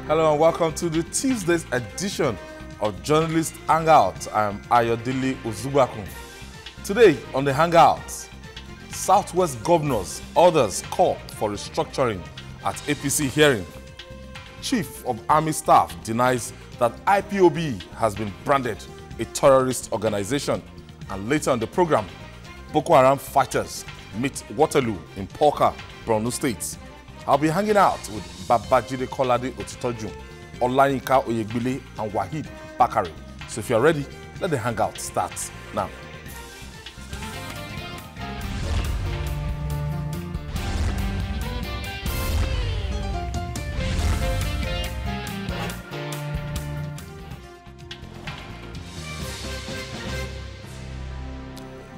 Hello and welcome to the Tuesday's edition of Journalist Hangout. I'm Ayodele Ozubakun. Today on the Hangout, Southwest governors, others call for restructuring at APC hearing. Chief of Army Staff denies that IPOB has been branded a terrorist organization. And later on the program, Boko Haram fighters meet Waterloo in Polka, Borno State. I'll be hanging out with Babajide Kolade Otitoju, Olayinka Oyegbile, and Wahid Bakari. So if you're ready, let the hangout start now.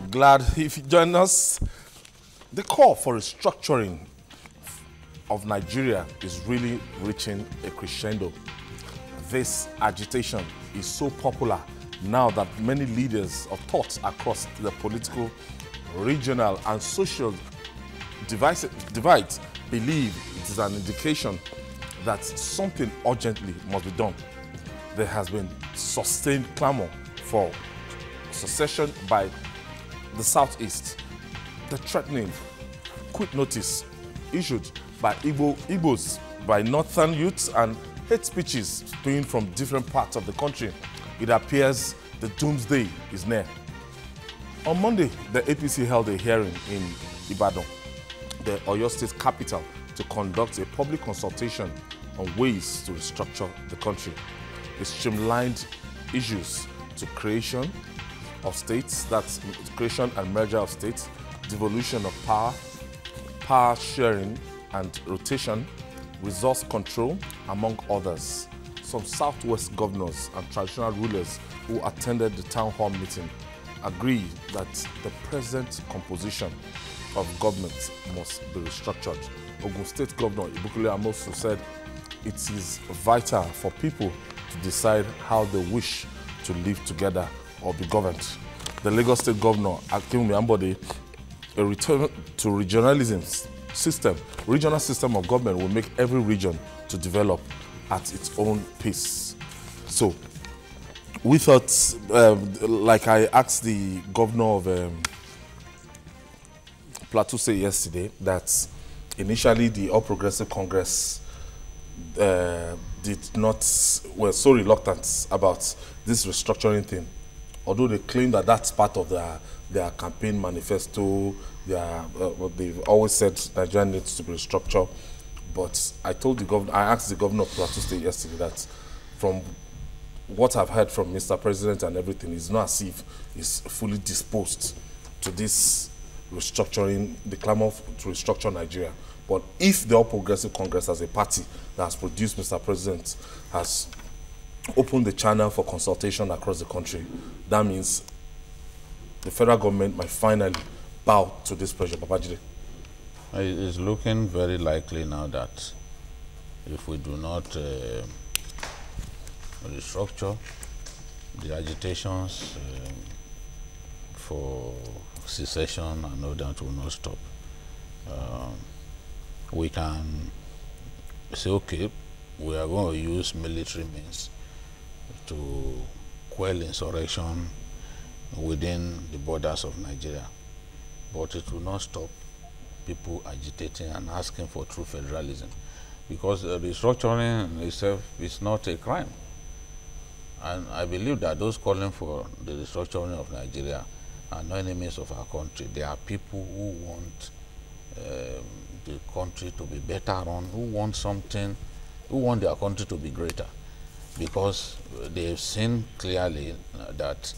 Glad if you join us. The call for restructuring of Nigeria is really reaching a crescendo. This agitation is so popular now that many leaders of thought across the political, regional, and social divides believe it is an indication that something urgently must be done. There has been sustained clamor for secession by the Southeast. The threatening quit notice issued by Igbos, by northern youths, and hate speeches spewing from different parts of the country. It appears the doomsday is near. On Monday, the APC held a hearing in Ibadan, the Oyo State capital, to conduct a public consultation on ways to restructure the country. It streamlined issues to creation of states, that's creation and merger of states, devolution of power, power sharing and rotation, resource control, among others. Some Southwest governors and traditional rulers who attended the town hall meeting agree that the present composition of government must be restructured. Ogun State Governor Ibukule Amosu said it is vital for people to decide how they wish to live together or be governed. The Lagos State Governor Akinwumi Ambode, a return to regional system of government will make every region to develop at its own pace. So, we thought, like I asked the governor of Plateau State yesterday, that initially the All Progressive Congress were so reluctant about this restructuring thing. Although they claim that that's part of their campaign manifesto, they've always said Nigeria needs to be restructured. But I asked the governor of Plateau State yesterday that from what I've heard from Mr. President and everything, it's not as if he's fully disposed to this restructuring, the clamor to restructure Nigeria. But if the All Progressive Congress as a party that has produced Mr. President has opened the channel for consultation across the country, that means the federal government might finally bow to this pressure. Babajide. It is looking very likely now that if we do not restructure, the agitations for secession and all that will not stop. We can say, okay, we are going to use military means to quell insurrection within the borders of Nigeria. But it will not stop people agitating and asking for true federalism, because restructuring itself is not a crime. And I believe that those calling for the restructuring of Nigeria are not enemies of our country. They are people who want the country to be better run, who want their country to be greater, because they've seen clearly that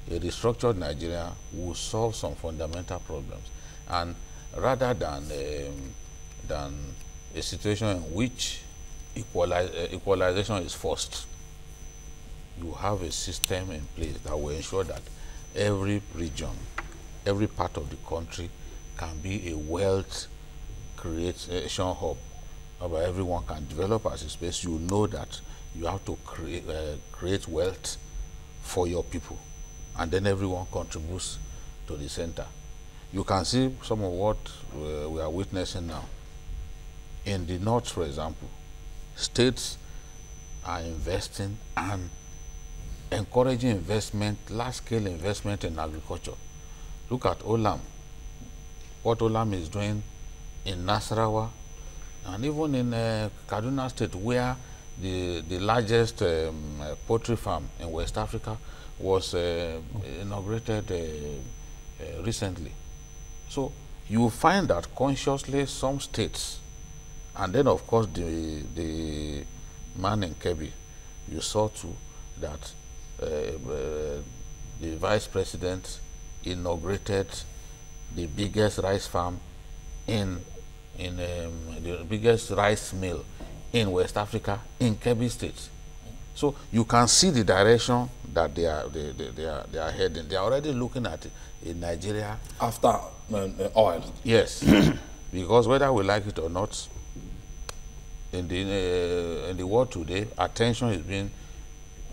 a restructured Nigeria will solve some fundamental problems. And rather than a situation in which equalization is forced, you have a system in place that will ensure that every region, every part of the country can be a wealth creation hub, where everyone can develop as a space. You know that you have to create wealth for your people, and then everyone contributes to the center. You can see some of what we are witnessing now. In the north, for example, states are investing and encouraging investment, large-scale investment in agriculture. Look at Olam. What Olam is doing in Nasarawa, and even in Kaduna State, where the largest poultry farm in West Africa was inaugurated recently. So you find that consciously some states, and then of course the man in Kebbi, you saw too that the vice president inaugurated the biggest rice farm in the biggest rice mill in West Africa, in Kebbi State. So you can see the direction that they are heading. They are already looking at it in Nigeria after oil. Yes, because whether we like it or not, in the world today, attention is being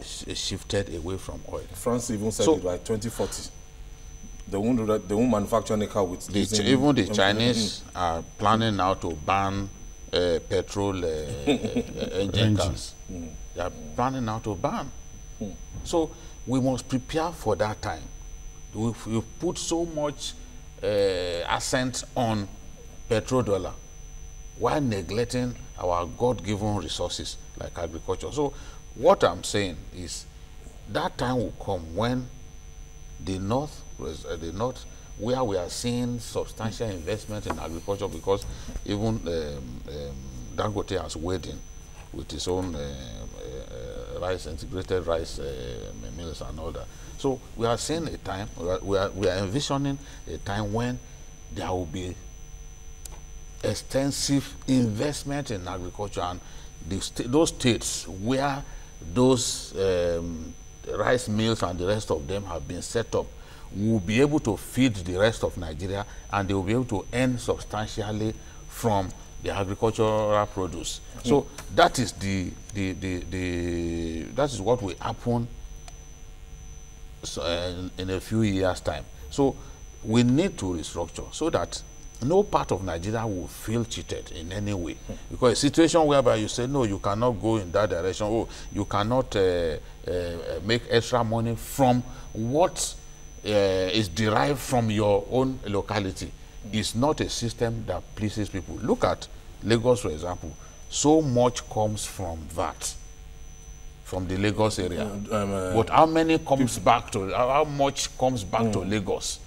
shifted away from oil. France even said it by 2040. They won't manufacture any car with even the Chinese are planning now to ban petrol engine cars. They are planning now to ban. So we must prepare for that time. We put so much accent on petrodollar while neglecting our God-given resources like agriculture. So what I'm saying is that time will come when the north, where we are seeing substantial investment in agriculture, because even Dangote has weighed in with his own rice, integrated rice mills and all that. So we are seeing a time, we are envisioning a time when there will be extensive investment in agriculture, and those states where those rice mills and the rest of them have been set up will be able to feed the rest of Nigeria, and they will be able to earn substantially from the agricultural produce. So that is that is what will happen in a few years' time. So we need to restructure so that no part of Nigeria will feel cheated in any way. Because a situation whereby you say, no, you cannot go in that direction, oh, you cannot make extra money from what is derived from your own locality, is not a system that pleases people. Look at Lagos, for example. So much comes from VAT, from the Lagos area. But how many comes back to, how much comes back to Lagos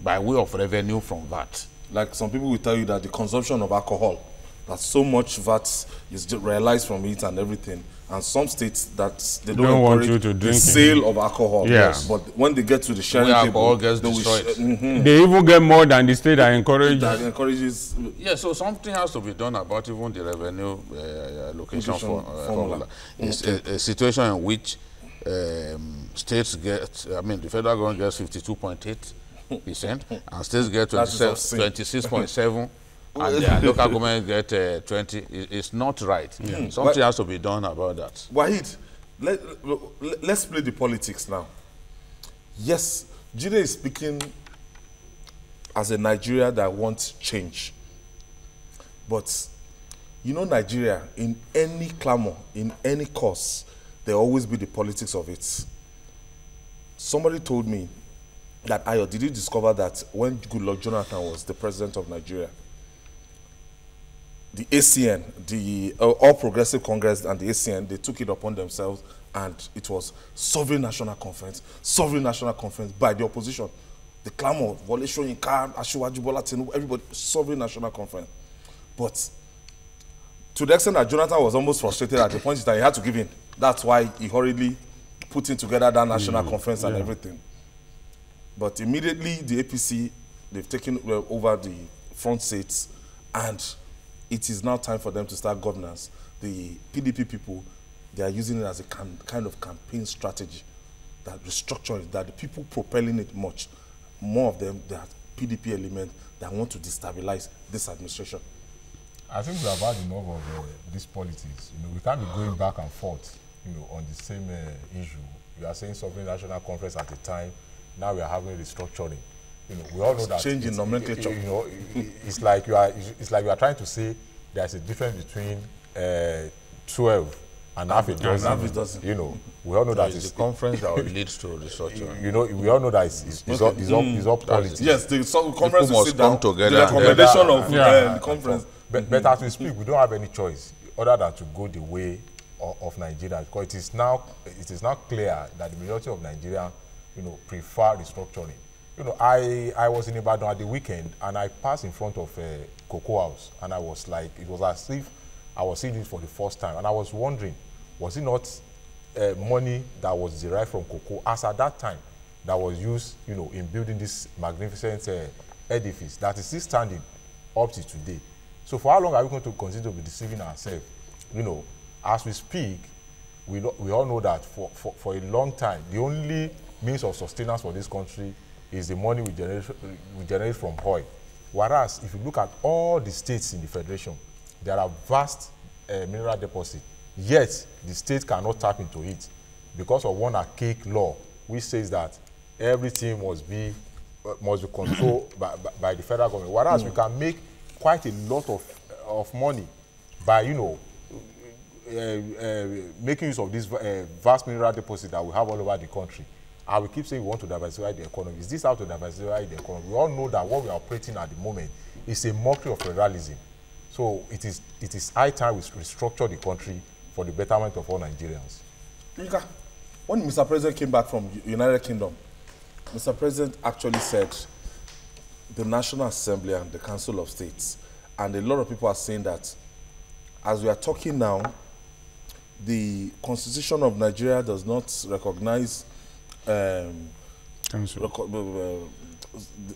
by way of revenue from VAT? Like some people will tell you that the consumption of alcohol, that so much VAT is realized from it and everything. And some states that they don't want you to drink the sale of alcohol. Yes. But when they get to the sharing table, alcohol gets destroyed. They even get more than the state that encourages. That encourages. Yeah, so something has to be done about even the revenue allocation formula. It's a situation in which states get, I mean, the federal government gets 52.8%, and states get 26.7%. And the local government get 20. It's not right. Something has to be done about that. Wahid, let's play the politics now. Yes, Jide is speaking as a Nigeria that wants change. But you know, Nigeria, in any clamor, in any cause, there will always be the politics of it. Somebody told me that, Ayo, did you discover that when Goodluck Jonathan was the president of Nigeria, the ACN, the All Progressive Congress and the ACN, they took it upon themselves, and it was Sovereign National Conference by the opposition. The clamor, Wole Soyinka, Asiwaju Bola Tinubu, everybody, Sovereign National Conference. But to the extent that Jonathan was almost frustrated at the point that he had to give in. That's why he hurriedly put in together that national conference and everything. But immediately the APC, they've taken over the front seats, and it is now time for them to start governance. The PDP people, they are using it as a kind of campaign strategy, that restructuring, that the people propelling it much, more of them, they are PDP elements that want to destabilize this administration. I think we have had enough of this politics. You know, we can't be going back and forth, you know, on the same issue. We are saying Sovereign National Conference at the time. Now we are having restructuring. You know, we all know that changing nomenclature. You know, it's like you are trying to say there's a difference between 12 and half a dozen. You know, we all know that it's the conference that will lead to restructuring. You know, we all know that it's up politics. Yes, the conference will sit down. Together. The recommendation of the conference. But as we speak, we don't have any choice other than to go the way of Nigeria, because it is now clear that the majority of Nigeria, you know, prefer restructuring. You know, I was in Ibadan at the weekend, and I passed in front of a Cocoa House, and I was like, it was as if I was seeing it for the first time, and I was wondering, was it not money that was derived from cocoa, as at that time, that was used, you know, in building this magnificent edifice that is still standing up to today? So for how long are we going to continue to be deceiving ourselves? You know, as we speak, we all know that for a long time, the only means of sustenance for this country is the money we generate from oil. Whereas, if you look at all the states in the Federation, there are vast mineral deposits, yet the state cannot tap into it because of one archaic law which says that everything must be controlled by the federal government. Whereas we can make quite a lot of money by, you know, making use of these vast mineral deposits that we have all over the country. And we keep saying we want to diversify the economy. Is this how to diversify the economy? We all know that what we are operating at the moment is a mockery of federalism. So it is high time we restructure the country for the betterment of all Nigerians. Yinka, when Mr. President came back from United Kingdom, Mr. President actually said the National Assembly and the Council of States, and a lot of people are saying that as we are talking now, the Constitution of Nigeria does not recognize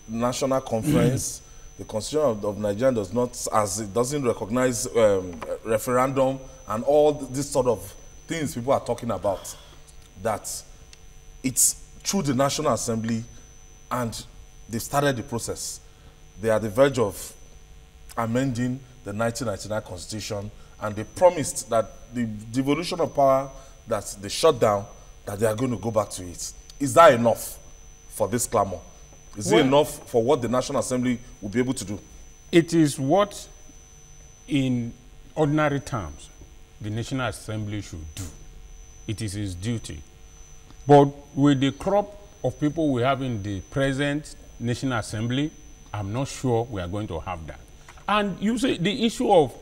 National Conference. The Constitution of Nigeria does not, as it doesn't recognize referendum and all this sort of things people are talking about, that it's through the National Assembly and they started the process. They are at the verge of amending the 1999 Constitution, and they promised that the devolution of power that they shut down, that they are going to go back to it. Is that enough for this clamor? Is it enough for what the National Assembly will be able to do? It is what, in ordinary terms, the National Assembly should do. It is its duty. But with the crop of people we have in the present National Assembly, I'm not sure we are going to have that. And you say the issue of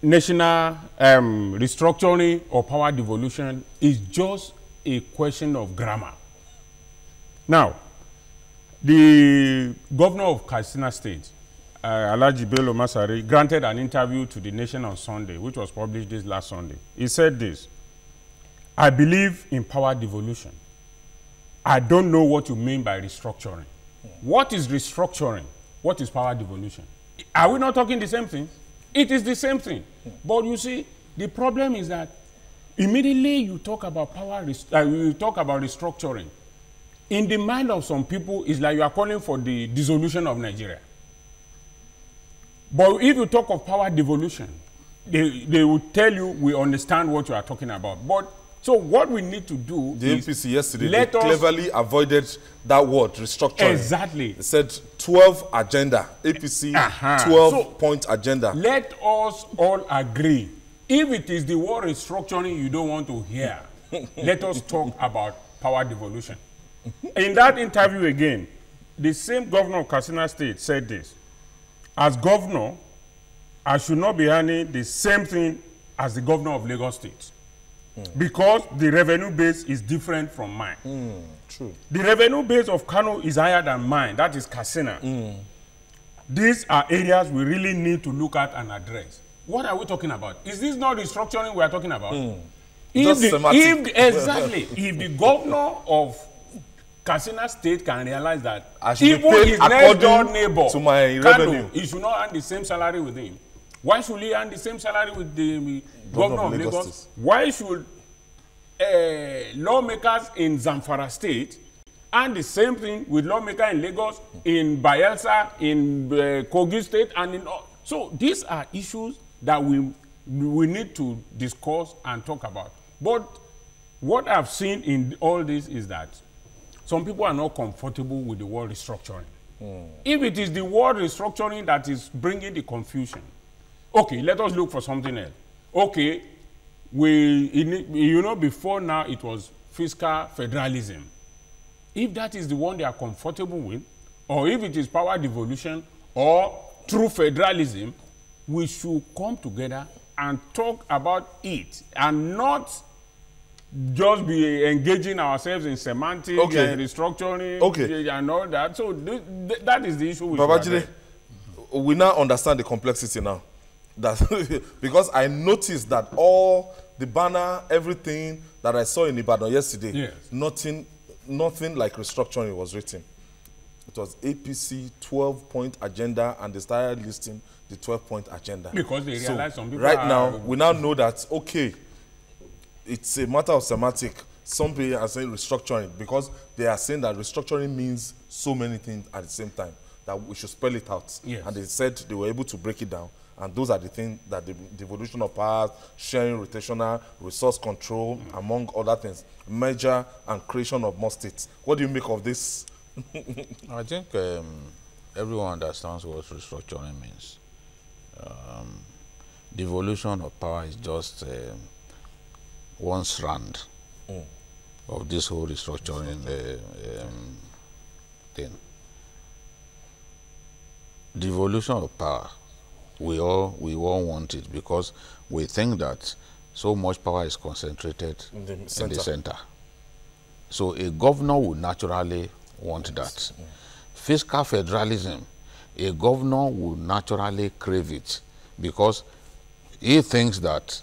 national restructuring or power devolution is just a question of grammar. Now, the governor of Katsina State, Alhaji Bello Masari, granted an interview to the Nation on Sunday, which was published this last Sunday. He said this: I believe in power devolution. I don't know what you mean by restructuring. What is restructuring? What is power devolution? Are we not talking the same thing? It is the same thing. But you see, the problem is that immediately you talk about you talk about restructuring, in the mind of some people, it's like you are calling for the dissolution of Nigeria. But if you talk of power devolution, they will tell you, we understand what you are talking about. But so what we need to do the is MPC yesterday, they cleverly avoided that word, restructuring. Exactly. They said 12 agenda, APC 12-point agenda. Let us all agree. If it is the word restructuring you don't want to hear, let us talk about power devolution. In that interview again, the same governor of Katsina State said this: as governor, I should not be earning the same thing as the governor of Lagos State. Because the revenue base is different from mine. True. The revenue base of Kano is higher than mine. That is Katsina. These are areas we really need to look at and address. What are we talking about? Is this not restructuring we are talking about? If the governor of Katsina State can realize that even his next door neighbor, to my Kano, revenue, he should not earn the same salary with him. Why should he earn the same salary with the governor of Lagos? Why should lawmakers in Zamfara State earn the same thing with lawmakers in Lagos, in Bayelsa, in Kogi State, and in all? So these are issues that we need to discuss and talk about. But what I've seen in all this is that some people are not comfortable with the word restructuring. If it is the word restructuring that is bringing the confusion, okay, let us look for something else. okay, you know, before now it was fiscal federalism. If that is the one they are comfortable with, or if it is power devolution or true federalism, we should come together and talk about it and not just be engaging ourselves in semantics and restructuring and all that. So that is the issue. Babajide, we now understand the complexity now. That because I noticed that all the banner, everything that I saw in Ibadan yesterday, yes, nothing like restructuring was written. It was APC 12-point agenda, and they started listing the 12-point agenda. Because they realized some people right now, we now know that, okay, it's a matter of semantic. Some people are saying restructuring because they are saying that restructuring means so many things at the same time that we should spell it out. Yes. And they said they were able to break it down. And those are the things that the devolution of powers, sharing rotational, resource control, among other things, merger and creation of more states. What do you make of this? I think everyone understands what restructuring means. Devolution of power is just one strand of this whole restructuring thing. Devolution of power, we all want it because we think that so much power is concentrated in the center. So a governor would naturally want that. Fiscal federalism, a governor would naturally crave it because he thinks that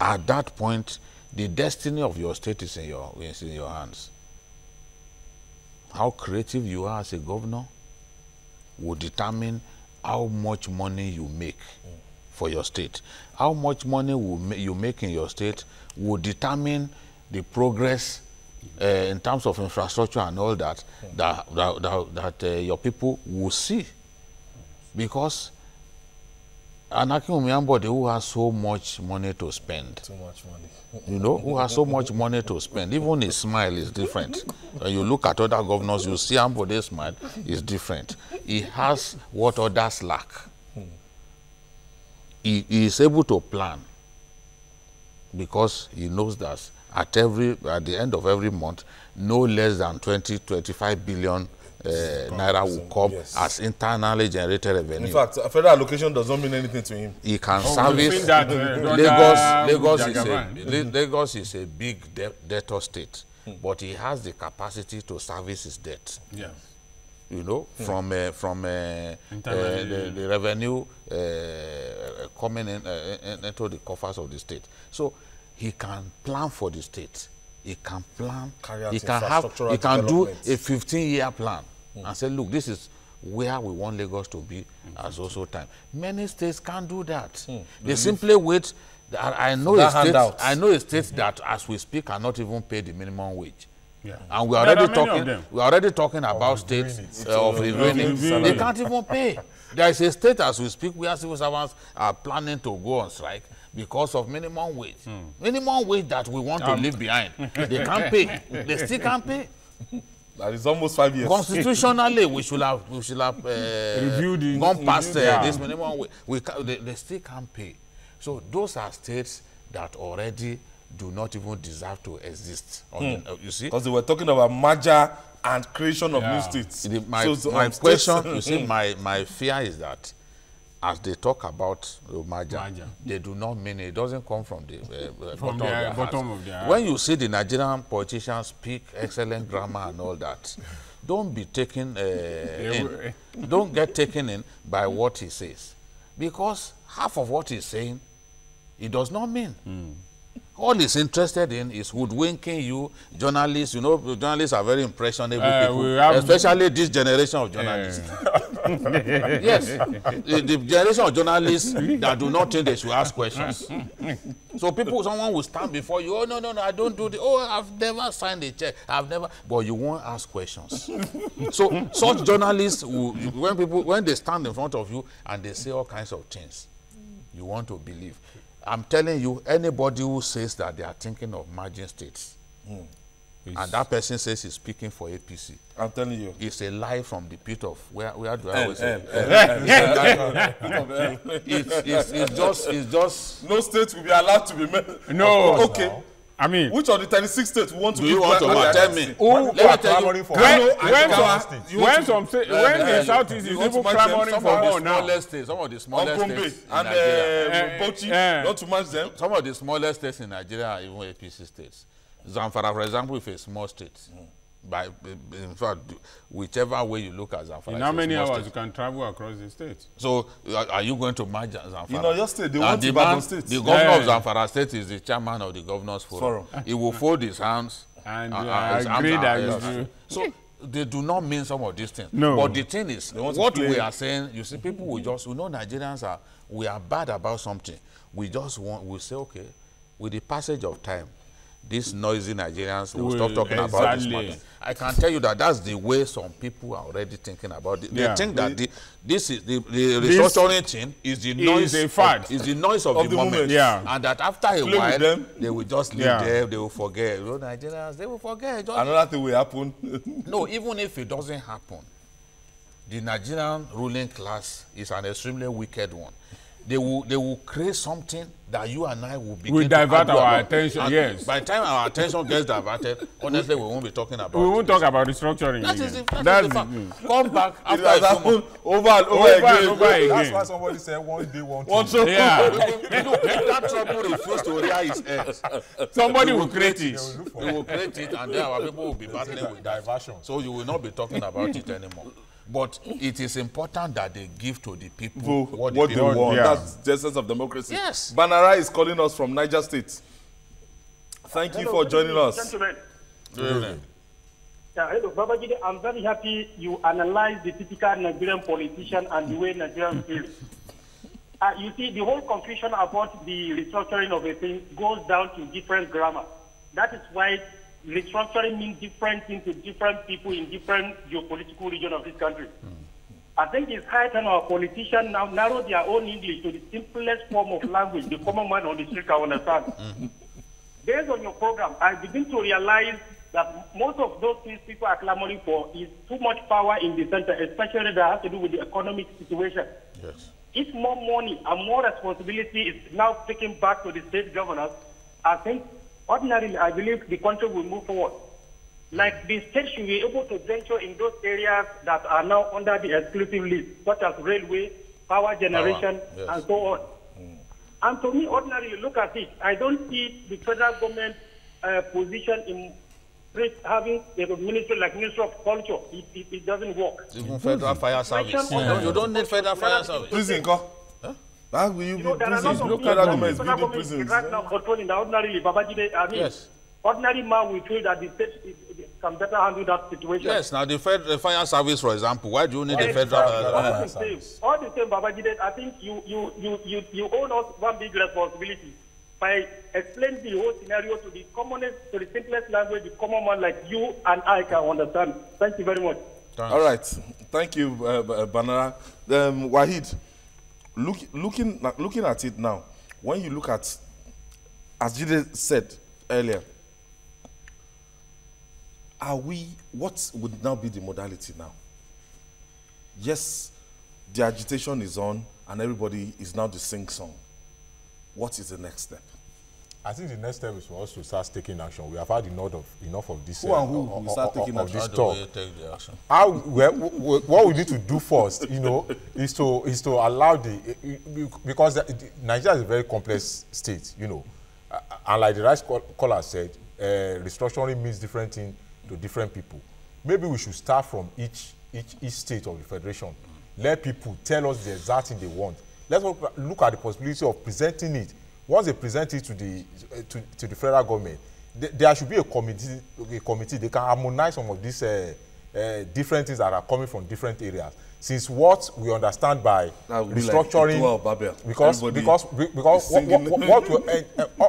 at that point the destiny of your state is in your hands. How creative you are as a governor will determine how much money you make for your state. How much money you make in your state will determine the progress in terms of infrastructure and all that your people will see. Because Anaki Umiambode, who has so much money to spend, Too much money. you know, who has so much money to spend, even his smile is different. When you look at other governors, you see Ambode's smile is different. He has what others lack. He is able to plan because he knows that at the end of every month, no less than 20-25 billion naira will come as internally generated revenue. In fact, a federal allocation does not mean anything to him. He can service Lagos is a big debtor state, but he has the capacity to service his debt. Yeah. You know, from the revenue coming into the coffers of the state. So he can plan for the state. He can plan. He can do a 15-year plan and say, look, this is where we want Lagos to be at also time. Many states can't do that. They simply wait. I know a state that, as we speak, cannot even pay the minimum wage. Yeah. And we are already talking about states of regraining. They can't even pay. There is a state as we speak where civil servants are planning to go on strike because of minimum wage. Minimum wage that we want to leave behind. They can't pay. They still can't pay. That is almost 5 years. Constitutionally, we should have reviewed gone past this minimum wage. They still can't pay. So those are states that already do not even deserve to exist. You see? Because they were talking about merger and creation of new states. My question, you see, my fear is that as they talk about merger, they do not mean it. It doesn't come from the bottom of their heart. When you see the Nigerian politicians speak excellent grammar and all that, don't be taken in. Don't get taken in by what he says. Because half of what he's saying, it does not mean. All he's interested in is hoodwinking you, journalists. You know, journalists are very impressionable people, especially this generation of journalists. Yes, the generation of journalists that do not think they should ask questions. So someone will stand before you, oh, no, I don't do this. Oh, I've never signed a check. I've never, but you won't ask questions. So such journalists, when they stand in front of you and they say all kinds of things, you want to believe. I'm telling you, anybody who says that they are thinking of merging states and that person says he's speaking for APC. I'm telling you. It's a lie from the pit of, where do I always say? It's just... No state will be allowed to be made. No. Okay. Now. I mean, Which of the 36 states want to Do you want to tell me? who, Let me tell you. when the Southeast is even clamoring for more now. Some of the smallest states in and Nigeria. Bauchi, not to match them. Some of the smallest states in Nigeria are even APC states. Zamfara, for example, is a small state. In fact, whichever way you look at Zamfara, In how many hours you can travel across the state? So, are you going to merge Zamfara? You know, your state, they want Ibadan state. The governor of Zamfara state is the chairman of the governors forum. He will fold his hands. And I agree that So, they do not mean some of these things. No. But the thing is, what we are saying, you see, people will just, you know, Nigerians we are bad about something. We say, okay, with the passage of time, these noisy Nigerians will stop talking about this matter. I can tell you that that's the way some people are already thinking about it. They think that the restructuring thing is the noise. Is the noise of the moment. Yeah. And that after a while, they will just leave them. They will forget. You know, Nigerians, they will forget. Another thing will happen. No, even if it doesn't happen, the Nigerian ruling class is an extremely wicked one. They will create something that you and I will begin to divert our attention. And yes. by the time our attention gets diverted, honestly, we won't be talking about. We won't talk about restructuring. That is the fact. Come back after over and over again. That's why somebody said one day, one Yeah. That trouble refuse to rear his head. Somebody will create it. They will create it, and then our people will be battling with diversion. So you will not be talking about it anymore. But it is important that they give to the people what they want. Yeah. That's the essence of democracy. Yes. Banara is calling us from Niger State. Thank you for joining us. Gentlemen. Yeah, hello, Babajide, I'm very happy you analyze the typical Nigerian politician and the way Nigerians feel. You see, the whole confusion about the restructuring of a thing goes down to different grammar. That is why restructuring means different things to different people in different geopolitical regions of this country. I think it's high time our politicians now narrow their own English to the simplest form of language the common man on the street can understand. Based on your program, I begin to realize that most of those things people are clamoring for is too much power in the center, especially that has to do with the economic situation. yes. If more money and more responsibility is now taken back to the state governors, I think ordinarily, I believe the country will move forward. Like the state should be able to venture in those areas that are now under the exclusive list, such as railway, power generation, and so on. And to me, ordinarily, look at it. I don't see the federal government position in having a ministry like Ministry of Culture. It doesn't work. Even federal fire service. You don't need federal fire service. Prison, go. How will you be there are prisons? lots of Look people at governments federal building government prisons. right now controlling the ordinarily, Babajide, I mean, Yes. ordinary man will feel that the state can better handle that situation. Yes, now the fire service, for example, why do you need a federal all the same, Babajide, I think you own us one big responsibility by explaining the whole scenario to the commonest, to the simplest language the common man like you and I can understand. Thank you very much. Thanks. All right. Thank you, Banara. Wahid, looking at it now, when you look at, as Jide said earlier, what would now be the modality now? Yes, the agitation is on and everybody is now the sing song. What is the next step? I think the next step is for us to start taking action. We have had enough of this. Who and who will start taking action? This How do talk. we take the action? What we need to do first, is to allow because Nigeria is a very complex state, and like the right caller said, restructuring means different things to different people. Maybe we should start from each state of the federation. Let people tell us the exact thing they want. Let's look at the possibility of presenting it. Once they present it to the federal government, there should be a committee. They can harmonize some of these different things that are coming from different areas. Since what we understand by restructuring,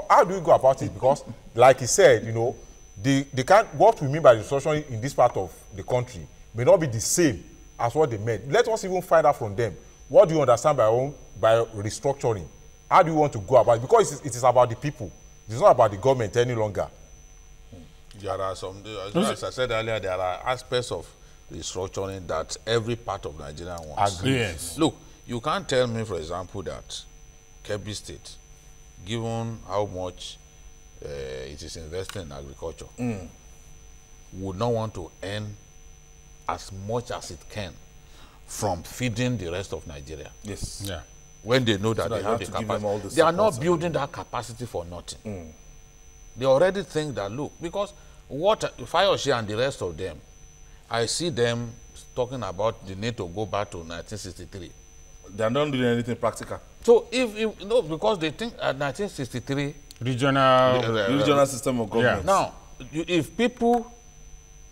how do we go about it? Because, like he said, what we mean by restructuring in this part of the country may not be the same as what they meant. Let us even find out from them. What do you understand by restructuring? How do you want to go about it? Because it is about the people. It's not about the government any longer. There are some, as I said earlier, there are aspects of restructuring that every part of Nigeria wants. Agree. Yes. Look, you can't tell me, for example, that Kebbi State, given how much it is investing in agriculture, would not want to earn as much as it can from feeding the rest of Nigeria. Yes. Yeah. When they know that So they that have you the have to give them all the capacity. They are not support. building that capacity for nothing. They already think that, look, because what Fayoshe and the rest of them, I see them talking about the need to go back to 1963. They are not doing anything practical. So if you know, because they think at 1963, Regional. System of government. now, if people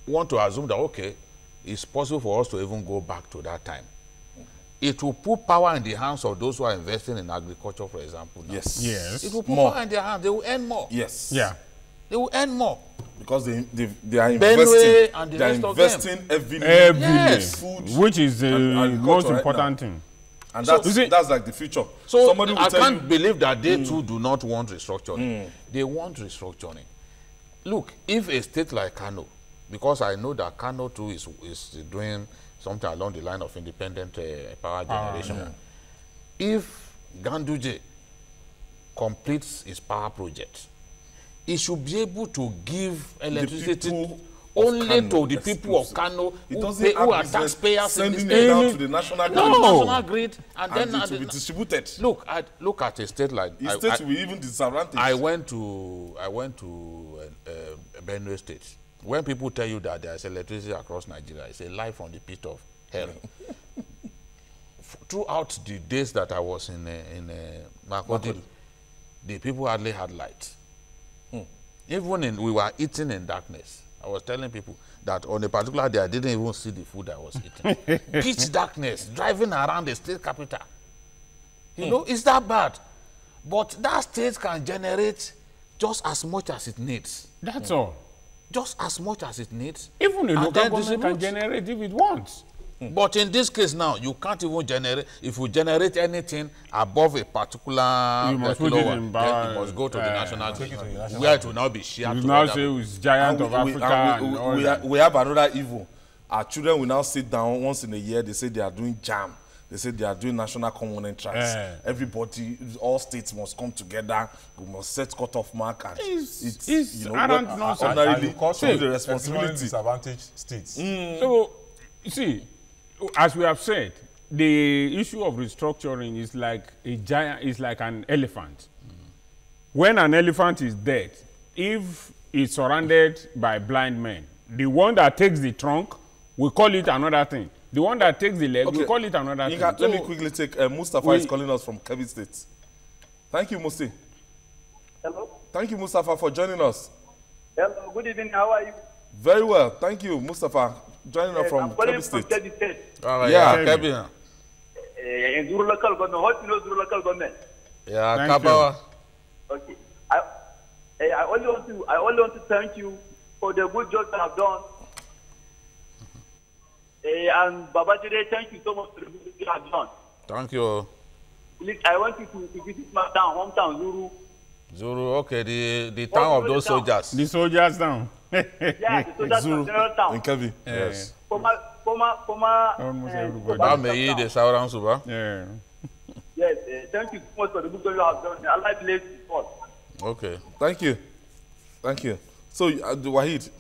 want to assume that, okay, it's possible for us to even go back to that time, it will put power in the hands of those who are investing in agriculture, for example. Now. Yes. Yes. It will put More. power in their hands. They will earn more. Yes. Yeah. They will earn more. Because they are Benue investing. and the They are rest of investing heavily. Every Yes. day, Food which is the and agriculture most right important now. thing. And You that's, see- that's like the future. So Somebody will I tell can't you, believe that they too do not want restructuring. They want restructuring. Look, if a state like Kano, because I know that Kano too is doing something along the line of independent power generation. If Ganduje completes his power project, he should be able to give electricity people of only Kano to the people of exclusive. Kano It who, doesn't who are have business taxpayers in sending the it state. down to the national No, grid. national grid, and then And it will be distributed. look at a state like The states will be even disadvantaged. I went to Benue State. When people tell you that there is electricity across Nigeria, it's a lie from the pit of hell. Throughout the days that I was in Makurdi, the people hardly had light. Even we were eating in darkness. I was telling people that on a particular day I didn't even see the food I was eating. Pitch darkness, driving around the state capital. You know, it's that bad. But that state can generate just as much as it needs. That's all. Just as much as it needs. Even a and local then government can distribute. generate if it wants. But in this case now, you can't even generate, if you generate anything above a particular You must put it kilowatt, in then you must go to the national take it to the grid, national where it will now be shared You to now other say people. it's giant of Africa and all that. we have another evil. Our children will now sit down once in a year. They say they are doing jam. They say they are doing national common entrance. Everybody, all states must come together. We must set cutoff mark. And It's you know, arrant what- nonsense. ordinarily, you call take some the responsibility. disadvantaged states. So, you see, as we have said, the issue of restructuring is like a giant, is like an elephant. When an elephant is dead, if it's surrounded by blind men, the one that takes the trunk, we call it another thing. The one that takes the leg, we call it another thing. Let me quickly take, Mustafa is calling us from Kebbi State. Thank you, Musti. Hello. Thank you, Mustafa, for joining us. Hello. Good evening. How are you? Very well. Thank you, Mustafa, joining us from I'm calling Kebbi from State. Kebbi State. All right, Yeah. Kebbi. In Zuru local government. What you know Zuru local government? Yeah, Thank Kabawa. Okay. I only want to thank you for the good job that I've done. And Babajide, thank you so much for the good job you have done. Thank you. Please, I want you to visit my town, hometown, Zuru. Zuru, okay, the town of those soldiers. The soldiers down. Yeah, the soldiers Zuru from General Town. in Kebbi. Yes. Former. Almost everybody. Bameyi, the Sauran Suba. Yeah. Yes, thank you so much for the good job you have done. Allah bless you all. Okay. Thank you. Thank you. So, Wahid,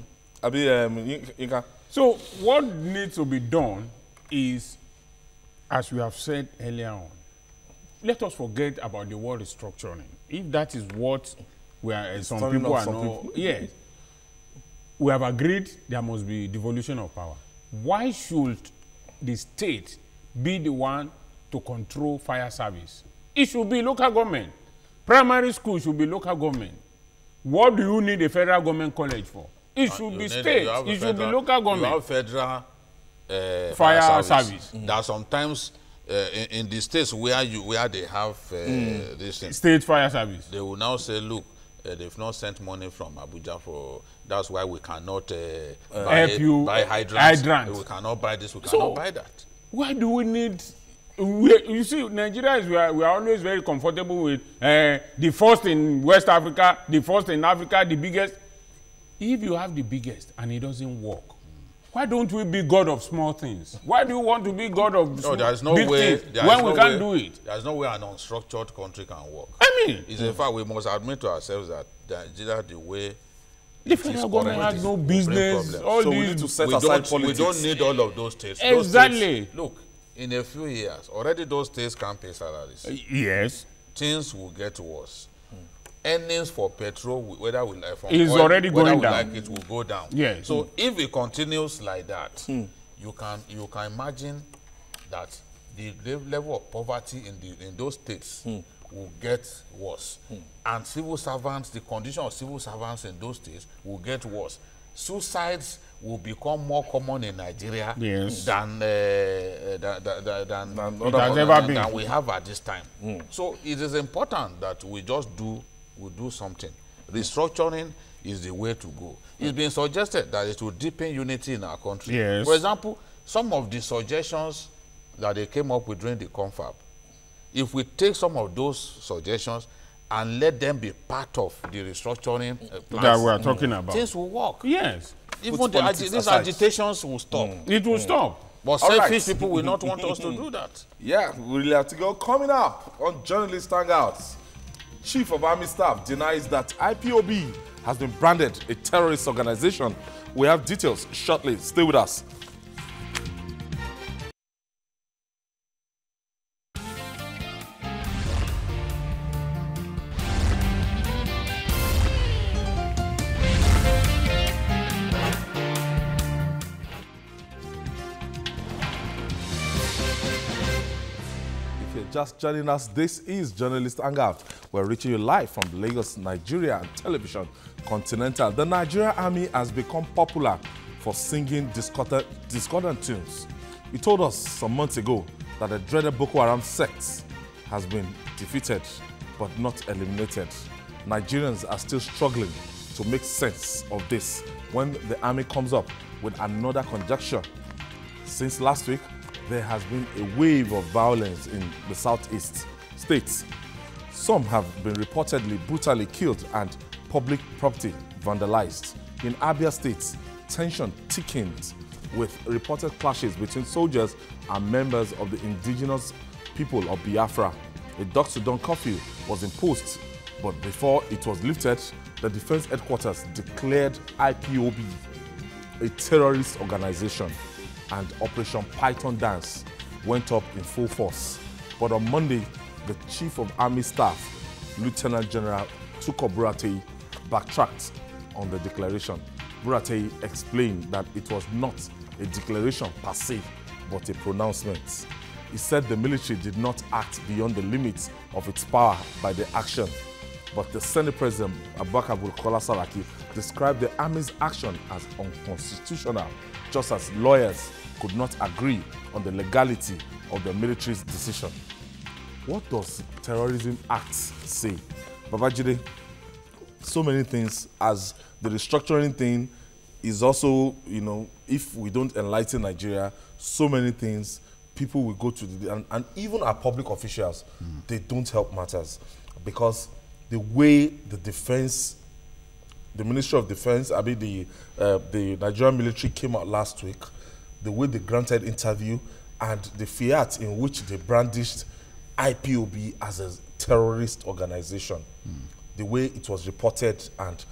Inka. So what needs to be done is, as we have said earlier on, let us forget about the word restructuring. If that is what we are, some turning people off are some not, people. yes, we have agreed there must be devolution of power. Why should the state be the one to control fire service? It should be local government. Primary school should be local government. What do you need a federal government college for? It should be state. It should be local government. You have federal Fire service. There are sometimes in the states where they have this thing, State fire service. they will now say, look, they've not sent money from Abuja for, that's why we cannot buy hydrants. We cannot buy this, we cannot buy that. Why do we need? You see, Nigerians, we are always very comfortable with the first in West Africa, the first in Africa, the biggest. if you have the biggest and it doesn't work, why don't we be God of small things? Why do you want to be God of big things when we can't do it? There's no way an unstructured country can work. I mean, It's in fact, we must admit to ourselves that the way the federal government has no business. All So we these, need to set aside we politics. don't need all of those states. Exactly. Those states, look, in a few years, already those states can't pay salaries. yes, Things will get worse. Earnings for petrol, whether we like from is oil, already whether going we down. like it, will go down. Yes. So if it continues like that, you can imagine that the level of poverty in those states will get worse, and civil servants, the condition of civil servants in those states will get worse. Suicides will become more common in Nigeria Yes. than it has ever been. than we have at this time. So it is important that we do something. Restructuring is the way to go. It's been suggested that it will deepen unity in our country. Yes. For example, some of the suggestions that they came up with during the confab, if we take some of those suggestions and let them be part of the restructuring plans, that we are talking about. things will work. Yes, Even politics these aside. agitations will stop. it will stop. But All right. selfish people will not want us to do that. Yeah, we really have to go. Coming up on Journalist Hangouts, Chief of Army Staff denies that IPOB has been branded a terrorist organization. We have details shortly. Stay with us. If you're just joining us, this is Journalist Hangout. We're reaching you live from Lagos, Nigeria, and television Continental. The Nigerian Army has become popular for singing discordant tunes. He told us some months ago that the dreaded Boko Haram sect has been defeated but not eliminated. Nigerians are still struggling to make sense of this when the army comes up with another conjecture. Since last week, there has been a wave of violence in the southeast states. Some have been reportedly brutally killed and public property vandalized. In Abia State, tension thickened with reported clashes between soldiers and members of the indigenous people of Biafra. A dusk-to-dawn curfew was imposed, but before it was lifted, the Defense Headquarters declared IPOB a terrorist organization, and Operation Python Dance went up in full force. But on Monday, the Chief of Army Staff, Lieutenant General Tuko Buratai, backtracked on the declaration. Buratai explained that it was not a declaration per se, but a pronouncement. He said the military did not act beyond the limits of its power by the action. But the Senate President, Abubakar Bukola Saraki, described the Army's action as unconstitutional, just as lawyers could not agree on the legality of the military's decision. What does Terrorism Act say? Babajide, so many things, as the restructuring thing is also, you know, if we don't enlighten Nigeria, so many things, people will go to and even our public officials, they don't help matters, because the way the Ministry of Defense, I mean the Nigerian military came out last week, the way they granted interview and the fiat in which they brandished IPOB as a terrorist organization, the way it was reported, and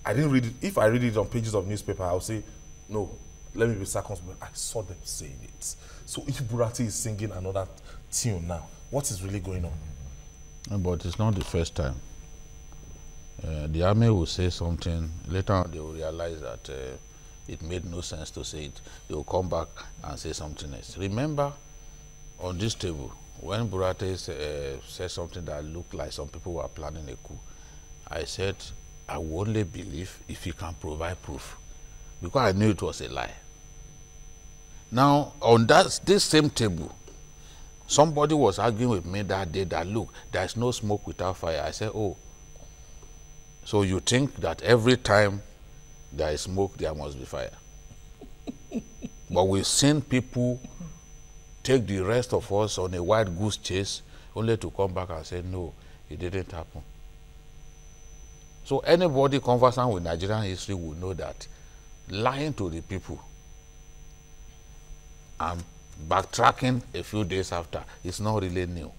I didn't read it. If I read it on pages of newspaper, I'll say, no, let me be circumspect. I saw them saying it. So if Buratai is singing another tune now, what is really going on? But it's not the first time. The army will say something, later on they will realize that it made no sense to say it. They will come back and say something else. Remember, on this table, when Buratai said something that looked like some people were planning a coup, I said, I will only believe if he can provide proof, because I knew it was a lie. Now, on this same table, somebody was arguing with me that day that, look, there's no smoke without fire. I said, oh, so you think that every time there is smoke, there must be fire? But we've seen people take the rest of us on a wild goose chase only to come back and say, no, it didn't happen. So anybody conversant with Nigerian history will know that lying to the people and backtracking a few days after is not really new.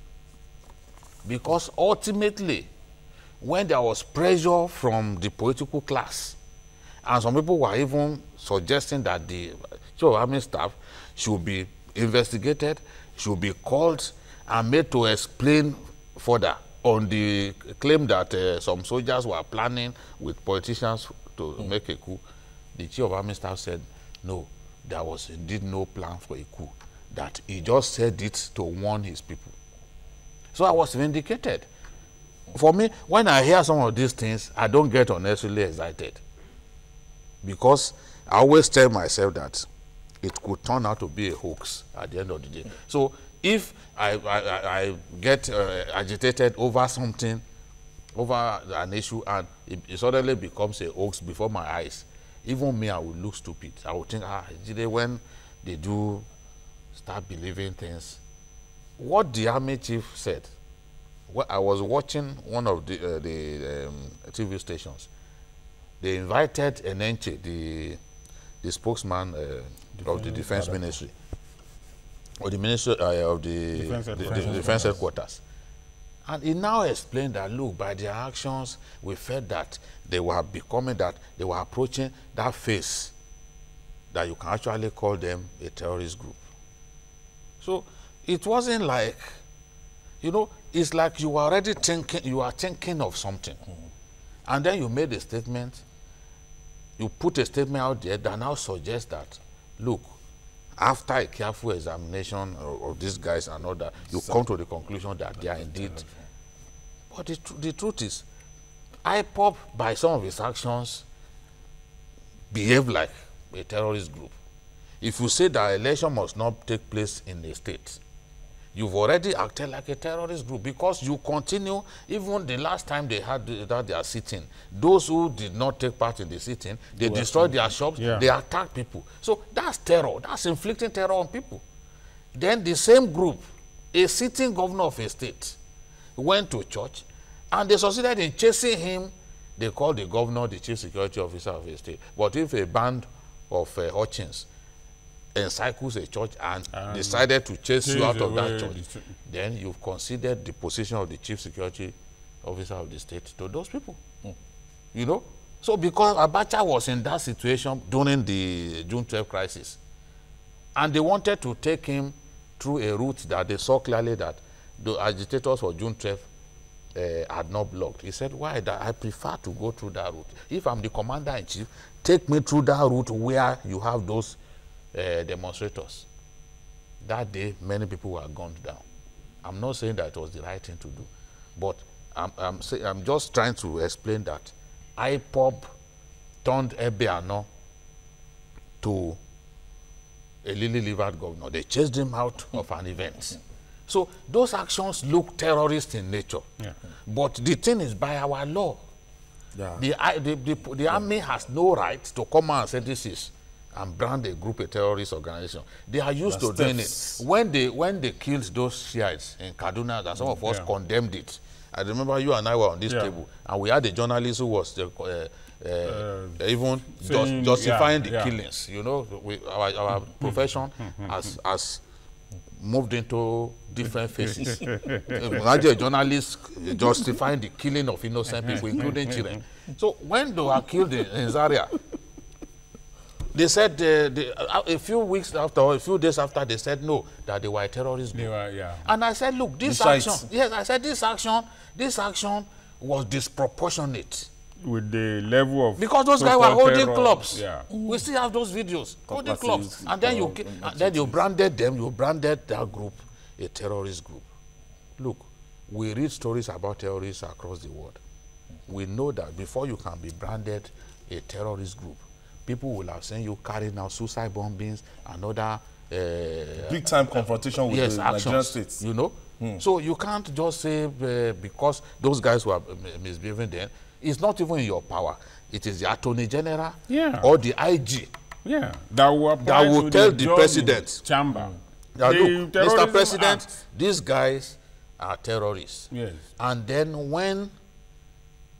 Because ultimately, when there was pressure from the political class, and some people were even suggesting that the Chief of Army Staff should be investigated, should be called and made to explain further on the claim that some soldiers were planning with politicians to make a coup, the Chief of Army Staff said, no, there was indeed no plan for a coup, that he just said it to warn his people. So I was vindicated. For me, when I hear some of these things, I don't get unnecessarily excited. Because I always tell myself that it could turn out to be a hoax at the end of the day. So if I get agitated over something, over an issue, and it suddenly becomes a hoax before my eyes, even me, I will look stupid. I will think, when they do start believing things. What the army chief said, well, I was watching one of the TV stations. They invited Enenche, the spokesman of the Defense Ministry, or the Ministry of the Defense Headquarters. And he now explained that, look, by their actions, we felt that they were becoming, that they were approaching that phase that you can actually call them a terrorist group. So it wasn't like, you know, it's like you were already thinking, you are thinking of something. And then you made a statement, you put a statement out there that now suggests that, look, after a careful examination of these guys and all that, you come to the conclusion that they are indeed. But the truth is, IPOB, by some of its actions, behave like a terrorist group. If you say that election must not take place in a state, you've already acted like a terrorist group, because you continue, even the last time they had their sitting, those who did not take part in the sitting, they destroyed their shops, they attacked people. So that's terror, that's inflicting terror on people. Then the same group, a sitting governor of a state, went to church, and they succeeded in chasing him. They called the governor the chief security officer of a state. But if a band of Hutchins encircles a church and decided to chase you out of that church, then you've considered the position of the chief security officer of the state to those people. You know? So because Abacha was in that situation during the June 12 crisis, and they wanted to take him through a route that they saw clearly that the agitators for June 12 had not blocked. He said, why? That I prefer to go through that route. If I'm the commander-in-chief, take me through that route where you have those demonstrators. That day, many people were gunned down. I'm not saying that it was the right thing to do, but I'm just trying to explain that IPOB turned Ebeano to a lily-livered governor. They chased him out of an event. So those actions look terrorist in nature. But the thing is, by our law, the army has no right to come out and say this is and brand a group a terrorist organization. They are used to doing it. When they killed those Shiites in Kaduna, that some of us condemned it. I remember you and I were on this table, and we had a journalist who was even justifying the killings. You know, our profession has moved into different phases. Imagine a journalist justifying the killing of innocent people, including children. So when they were killed in Zaria, they said a few days after, they said no, that they were a terrorist group. And I said, look, this action was disproportionate with the level of, because those guys were holding clubs. We still have those videos, holding clubs, and then you branded them. You branded that group a terrorist group. Look, we read stories about terrorists across the world. We know that before you can be branded a terrorist group, people will have seen you carrying out suicide bombings and other big-time confrontation with the Nigerian states. You know, so you can't just say because those guys were misbehaving then. It's not even in your power. It is the Attorney General or the IG that will tell the president chamber. Look, Mr. President, these guys are terrorists. And then when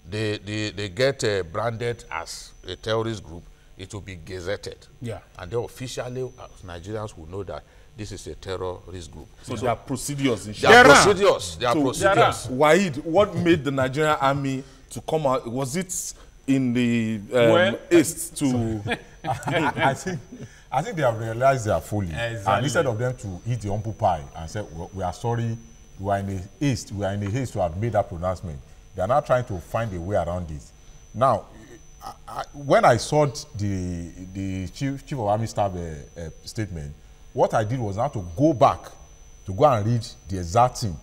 they get branded as a terrorist group, it will be gazetted. Yeah. And then officially, Nigerians will know that this is a terrorist group. So there are procedures. There are procedures. There are procedures. Waheed, what made the Nigerian army to come out? Was it in the haste to? I think they have realized their folly. Exactly. And instead of them to eat the humble pie and say, we are sorry, we are in a haste to have made that pronouncement, they are now trying to find a way around it. Now, when I saw the chief of army staff statement, what I did was now to go back to go and read the exact thing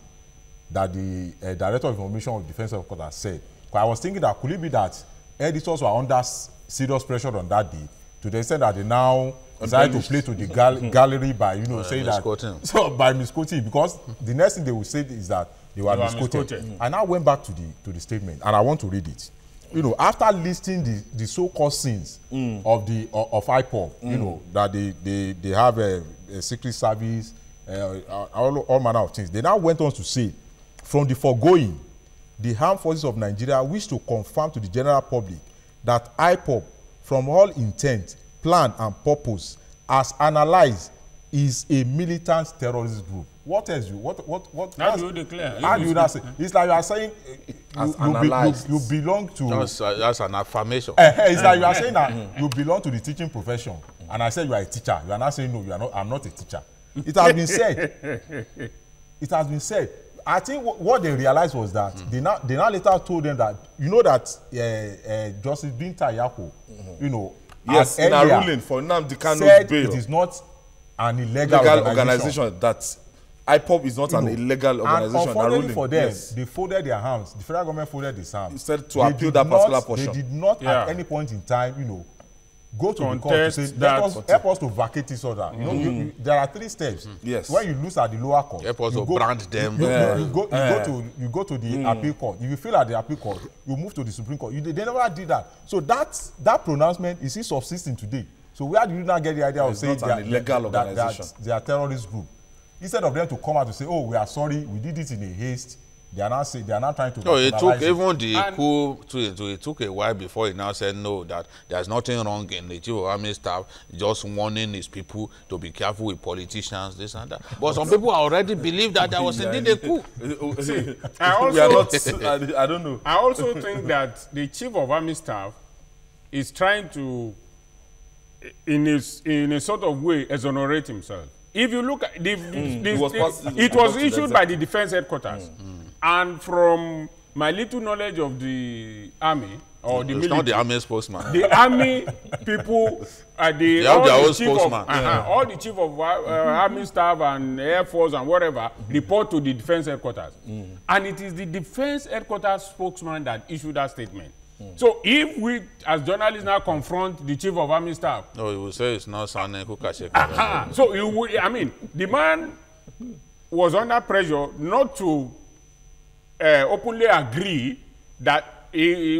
that the Director of Information of Defense Headquarters said. Because I was thinking that could it be that editors were under serious pressure on that day to the extent that they now decided to play to the gallery by saying that by misquoting, because the next thing they will say is that they were misquoted. I now went back to the statement and I want to read it. After listing the so-called sins of IPOB, that they have a secret service, all manner of things, they now went on to say, from the foregoing, the armed forces of Nigeria wish to confirm to the general public that IPOB, from all intent, plan, and purpose, as analyzed, is a militant terrorist group. What else? How do you declare? How do you not say? It's like you are saying you belong to. That's an affirmation. It's like you are saying that you belong to the teaching profession, and I said you are a teacher. You are not saying no. You are not. I'm not a teacher. It has been said. It has been said. I think what they realized was that they now later told them that Justice Binta Yako, yes, in a ruling for Nnamdi Kanu's bail, it is not an illegal organization. That IPOB is not an illegal organization. And unfortunately for them, they folded their hands. The federal government folded its hands. Instead to appeal that particular portion. They did not at any point in time, go to the court to say, help us to vacate this order. There are 3 steps. Yes. When you lose at the lower court, help us to brand them. You go to the appeal court. If you fail at the appeal court, you move to the Supreme Court. They never did that. So that pronouncement is still subsisting today. So where do you now get the idea of saying they are a terrorist group? Instead of them to come out to say, oh, we are sorry, we did it in a haste, they are now trying to. No, it took even the coup. It took a while before he now said no, that there's nothing wrong in the chief of army staff just warning his people to be careful with politicians, this and that. But some people already believe that there was indeed a coup. See, I don't know. I also think that the chief of army staff is trying to, in a sort of way, exonerate himself. If you look at it was issued by the defense headquarters. And from my little knowledge of the army or the military, not the army spokesman. The army people, all the chief of army staff and air force and whatever report to the defense headquarters, and it is the defense headquarters spokesman that issued that statement. So if we, as journalists, now confront the chief of army staff, no, he will say it's not Sane Kukasheka. So you would, the man was under pressure not to openly agree that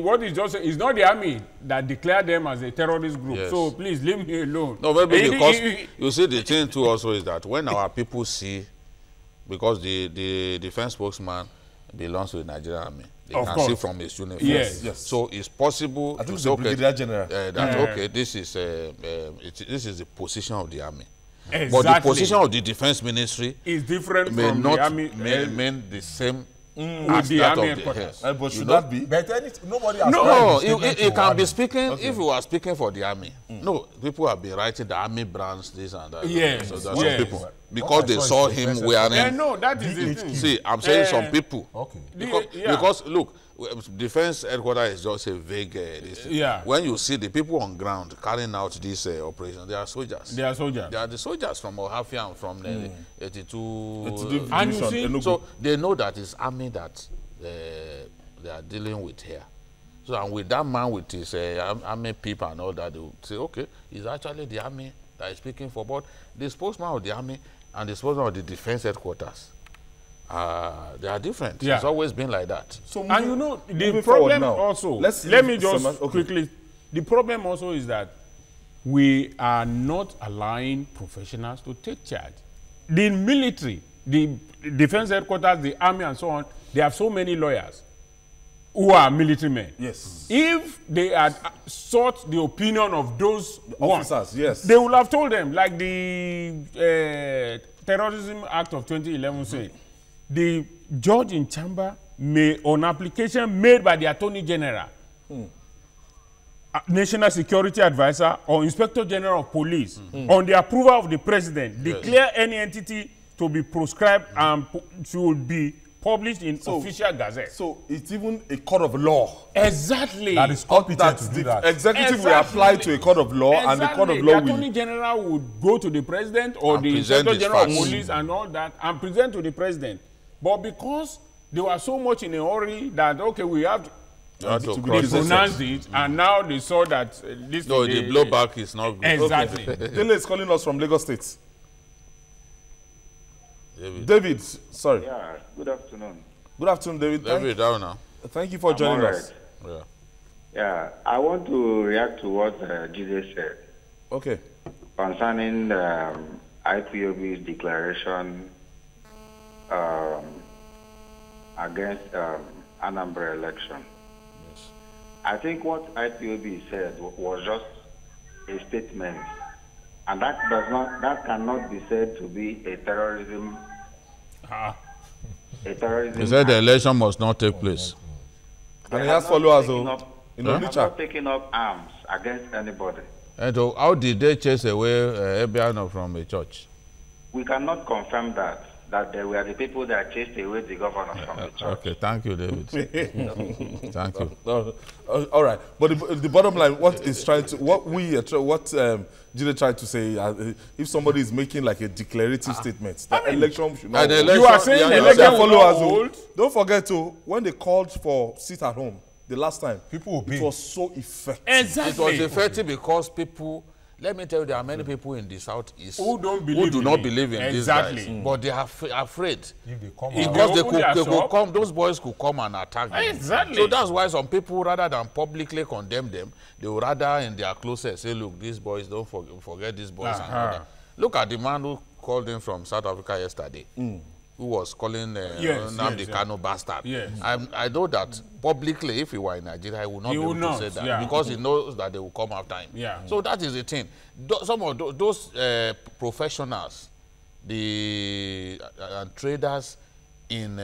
what is just is not the army that declared them as a terrorist group. Yes. So please leave me alone. No, maybe because you see the thing too also is that when our people see, because the defense spokesman belongs to the Nigerian army. They can see from his uniform. Yes. So it's possible to say, okay, this is the position of the army. Exactly. But the position of the defense ministry is different may from not the army. mean the same with the army headquarters. But should that be? But nobody has you can be speaking, if you are speaking for the army. No, people have been writing the army brands, this and that. Yes. So that's some people. Because they saw him wearing. No, that is the thing. See, I'm saying some people. Okay. Because look, defense headquarters is just a vague. When you see the people on ground carrying out this operation, they are soldiers. They are soldiers. They are the soldiers from Ohafia and from the 82. And you see, so they know that it's army that they are dealing with here. So and with that man with his army people and all that, they will say, okay, it's actually the army that is speaking for. But the spokesman of the army and the spokesman of the defense headquarters, they are different. It's always been like that. So and the problem also, let me just quickly, the problem also is that we are not allowing professionals to take charge. The military, the defense headquarters, the army and so on, they have so many lawyers. who are military men. Yes. If they had sought the opinion of those Officers, yes. they would have told them, like the Terrorism Act of 2011 said, the judge in chamber may, on application made by the Attorney General, National Security Advisor, or Inspector General of Police, on the approval of the President, declare any entity to be proscribed and should be published in official gazette. So it's even a court of law. Exactly. That is competent to do that. Executive will apply to a court of law, and the court of law the Attorney General would go to the President or And the present Inspector his General of facts. Police and all that, and present to the President. But because they were so much in a hurry that, okay, we have to pronounce it, and now they saw that this... No, the blowback is not good. Exactly. Dele is calling us from Lagos State. David, sorry. Yeah, good afternoon. Good afternoon, David. David, down now. Thank you for joining us. Yeah. Yeah, I want to react to what Jide said Okay. concerning IPOB's declaration against Anambra election. Yes. I think what IPOB said was just a statement, and that cannot be said to be a terrorism. A terrorism. He said the election must not take place. And he has followers, taken though. up- In They have Onitsha. not taken up arms against anybody. And so how did they chase away Ebiano from a church? We cannot confirm that they were the people that chased away the governor from the church. Okay, thank you, David. Thank you. All right, but the bottom line, what Jide tried to say, if somebody is making like a declarative statement, that election should not. You are saying yeah, election Their will followers, not oh, hold? don't forget to when they called for sit at home the last time, People will be. it was so effective. It was effective because people, let me tell you, there are many people in the southeast Who don't believe do in not it. believe in Exactly. these guys, but they are afraid. If they come If out, Because open their they could shop. come, those boys could come and attack them. Exactly. So that's why some people, rather than publicly condemn them, they would rather in their closet say, look, these boys, don't forget these boys. And all that. Look at the man who called in from South Africa yesterday, who was calling Nnamdi Kanu bastard. Yes. I know that publicly, if he were in Nigeria, he would not He be able would to not, say that yeah. because he knows that they will come after him. Yeah. So that is the thing. Some of those professionals, the traders in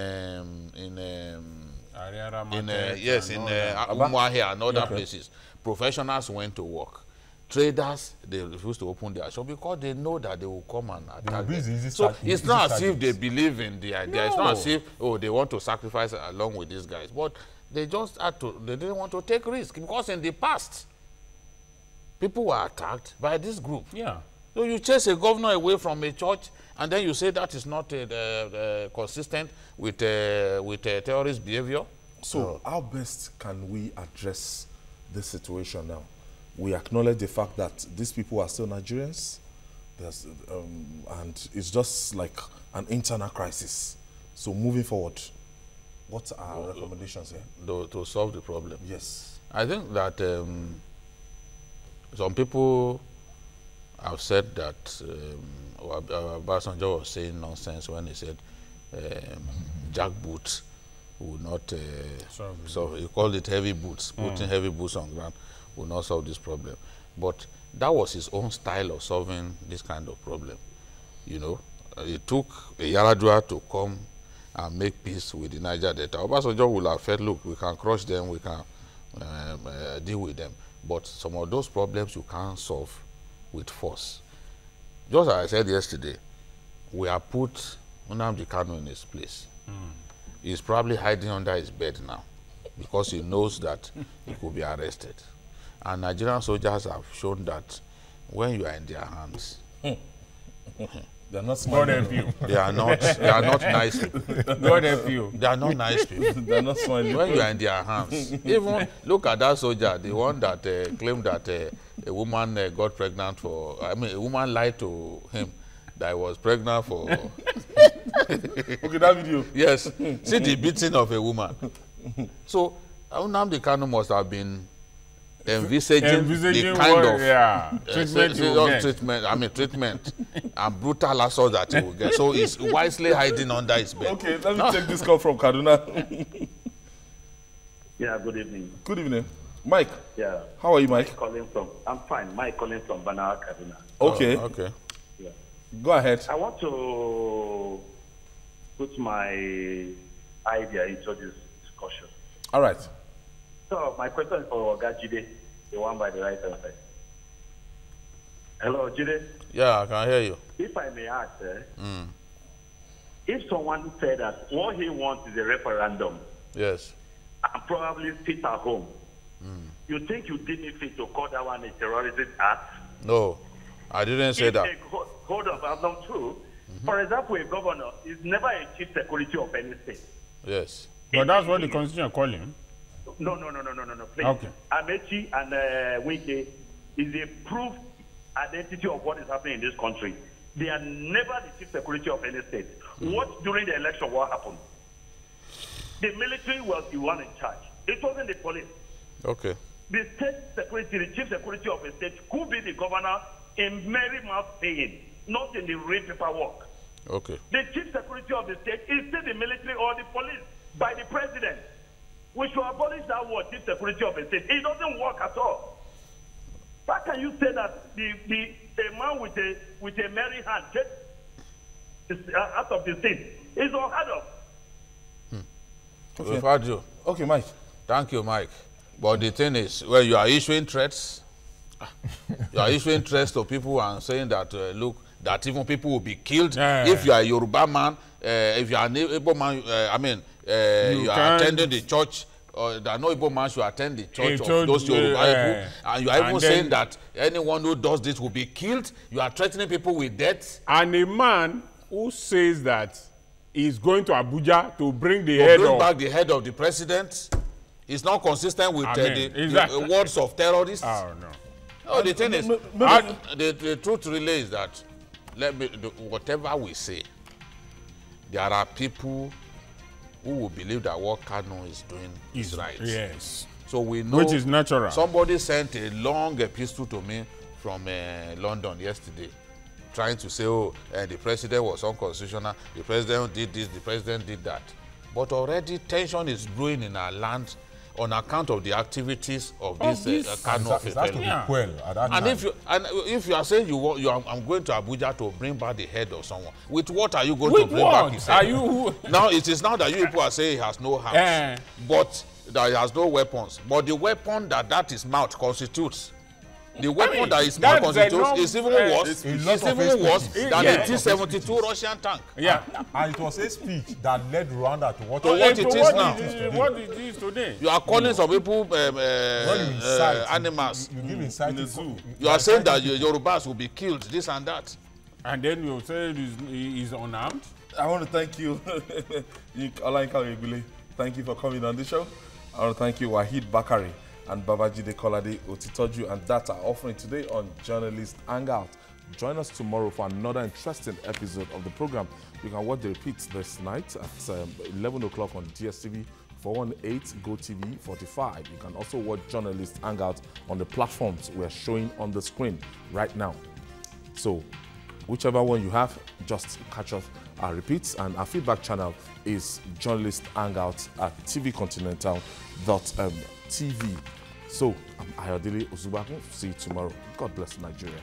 Umuahia and other places, professionals went to work. Traders, they refuse to open their shop because they know that they will come and attack them. So it's not as if they believe in the idea. It's not as if, oh, they want to sacrifice along with these guys. But they just had to, they didn't want to take risk because in the past, people were attacked by this group. Yeah. So you chase a governor away from a church and then you say that is not consistent with terrorist behavior. So how best can we address this situation now? We acknowledge the fact that these people are still Nigerians, and it's just like an internal crisis. So moving forward, what are our recommendations here? To solve the problem. Yes. I think that some people have said that Obasanjo was saying nonsense when he said jack boots will not, so he called it heavy boots, putting heavy boots on ground will not solve this problem. But that was his own style of solving this kind of problem. You know, it took a Yaradua to come and make peace with the Niger Delta. Obasanjo will have felt, look, we can crush them, we can deal with them. But some of those problems you can't solve with force. Just as I said yesterday, we have put Nnamdi Kanu in his place. He's probably hiding under his bed now because he knows that he could be arrested. And Nigerian soldiers have shown that when you are in their hands, They're not God smart. help you. they are not nice people. God help you. They are not nice people. They're not smart. When you are in their hands, even look at that soldier, the one that claimed that a woman got pregnant for, I mean, a woman lied to him that he was pregnant for. Okay, that video. Yes, see the beating of a woman. So, Nnamdi Kanu must have been envisaging the kind of treatment and brutal assault that he will get. So he's wisely hiding under his bed. Okay, let me take this call from Kaduna. Yeah, good evening. Good evening. Mike, Yeah. how are you, Mike? I'm fine. Mike calling from Banawa, Kaduna. Okay, Okay. Yeah. go ahead. I want to put my idea into this discussion. All right. So my question is for Jide, the one by the right hand side. Hello, Jide. Yeah, I can hear you. If I may ask, if someone said that what he wants is a referendum Yes. and probably sit at home, you think you deem it fit to call that one a terrorism act? No, I didn't say that. Hold on, I'm not true. For example, a governor is never a chief security of any state. Yes. But that's what the Constitution call him. No, please. Okay. Amechi and Wike is a proof identity of what is happening in this country. They are never the chief security of any state. What during the election, what happened? The military was the one in charge. It wasn't the police. Okay. The state security, the chief security of a state could be the governor in merry mouth paying, not in the real paperwork. Okay. The chief security of the state is still the military or the police by the president. We should abolish that word, chief security of a state. It doesn't work at all. How can you say that a man with a merry hand gets out of the state? It's unheard of. Okay. We've heard you. Okay, Mike. Thank you, Mike. But the thing is, when you are issuing threats, to people and saying that, look, that even people will be killed. If you are a Yoruba man, if you are an Igbo man, you are attending the church, that no Igbo man should attend the church of those Yoruba people, and you are even saying that anyone who does this will be killed. You are threatening people with death. And a man who says that he's going to Abuja to bring the head of... back the head of the president is not consistent with the words of terrorists. Oh, no. No, the thing is, the truth really is that whatever we say, there are people who will believe that what Kano is doing is right. Yes. So we know. Which is natural. Somebody sent a long epistle to me from London yesterday, trying to say, oh, the president was unconstitutional, the president did this, the president did that. But already tension is brewing in our land on account of the activities of this Kano official. And if you are saying I'm going to Abuja to bring back the head of someone, with what are you going to bring back his head? Now it is now that you people are saying he has no hands, but that he has no weapons. But the weapon that his mouth constitutes. The weapon that his mouth constitutes is even worse. It's even worse than the T-72 Russian tank. Yeah, and it was a speech that led Rwanda to what it is now. What it is today. You are calling some people animals. You give insight in the zoo. You are saying that Yorubas will be killed, this and that. And then you say he's unarmed. I want to thank you, thank you for coming on the show. I want to thank you, Wahid Bakari and Babajide Kolade Otitoju, and that are offering today on Journalist Hangout. Join us tomorrow for another interesting episode of the program. You can watch the repeats this night at 11 o'clock on DSTV 418, GoTV 45. You can also watch Journalist Hangout on the platforms we are showing on the screen right now. So, whichever one you have, just catch up our repeats, and our feedback channel is Journalist Hangout at tvcontinental.tv. So, I'm Ayodele Ozubaku. See you tomorrow. God bless Nigeria.